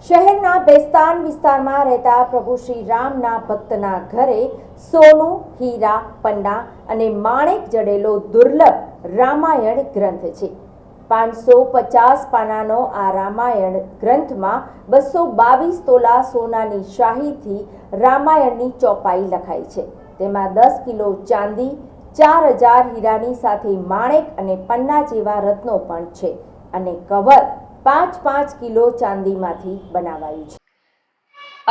શહેરના બેસ્તાન વિસ્તારમાં રહેતા પ્રભુ શ્રી રામના ભક્તના ઘરે સોનું, હીરા, પન્ના અને માણેક જડેલો દુર્લભ રામાયણ ગ્રંથ છે. 550 પાનાનો આ રામાયણ ગ્રંથમાં 222 તોલા સોનાની શાહીથી રામાયણની ચોપાઈ લખાઈ છે. તેમાં 10 કિલો ચાંદી, 4000 હીરાની સાથે માણેક અને પન્ના જેવા રત્નો પણ છે અને કવર 5-5 કિલો ચાંદીમાંથી બનાવાયું છે.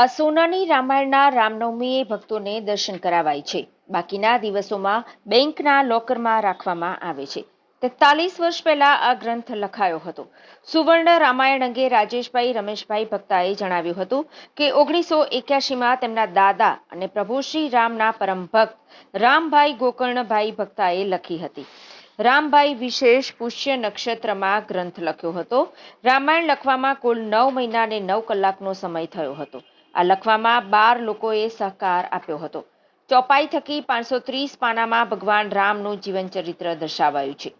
આ સોનાની રામાયણના રામનવમીએ ભક્તોને દર્શન કરાવાય છે. બાકીના દિવસોમાં બેંકના લોકરમાં રાખવામાં આવે છે. 43 વર્ષ પહેલા આ ગ્રંથ લખાયો હતો. સુવર્ણ રામાયણ અંગે રાજેશભાઈ રમેશભાઈ ભક્તાએ જણાવ્યું હતું કે 1981માં તેમના દાદા અને પ્રભુ શ્રી રામના પરમ ભક્ત રામભાઈ ગોકર્ણભાઈ ભક્તાએ લખી હતી. રામભાઈ વિશેષ પુષ્ય નક્ષત્રમાં ગ્રંથ લખ્યો હતો. રામાયણ લખવામાં કુલ 9 મહિના અને 9 કલાકનો સમય થયો હતો. આ લખવામાં 12 લોકોએ સહકાર આપ્યો હતો. ચોપાઈ થકી 530 પાનામાં ભગવાન રામનું જીવન ચરિત્ર દર્શાવાયું છે.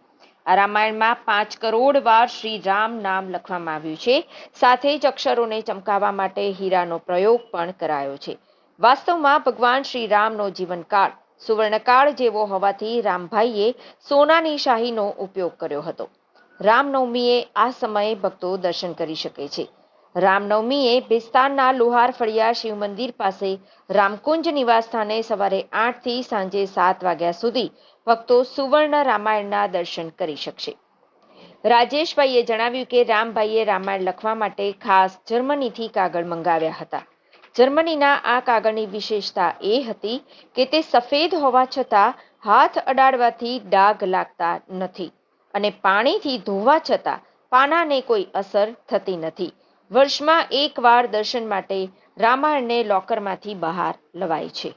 આ રામાયણમાં 5 કરોડ વાર શ્રી રામ નામ લખવામાં આવ્યું છે. સાથે જ અક્ષરોને ચમકાવવા માટે હીરાનો પ્રયોગ પણ કરાયો છે. વાસ્તવમાં ભગવાન શ્રી રામનો જીવનકાળ સુવર્ણકાળ જેવો હોવાથી રામભાઈએ સોનાની શાહીનો ઉપયોગ કર્યો હતો. રામનવમીએ આ સમયે ભક્તો દર્શન કરી શકે છે. રામનવમીએ બેસ્તાનના લુહાર ફળિયા શિવ મંદિર પાસે રામકુંજ નિવાસસ્થાને સવારે 8 થી સાંજે 7 વાગ્યા સુધી ભક્તો સુવર્ણ રામાયણના દર્શન કરી શકશે. રાજેશભાઈએ જણાવ્યું કે રામભાઈએ રામાયણ લખવા માટે ખાસ જર્મનીથી કાગળ મંગાવ્યા હતા. જર્મનીના આ કાગળની વિશેષતા એ હતી કે તે સફેદ હોવા છતાં હાથ અડાડવાથી ડાઘ લાગતા નથી અને પાણીથી ધોવા છતાં પાનાને કોઈ અસર થતી નથી. વર્ષમાં એકવાર દર્શન માટે રામાયણને લોકરમાંથી બહાર લવાય છે.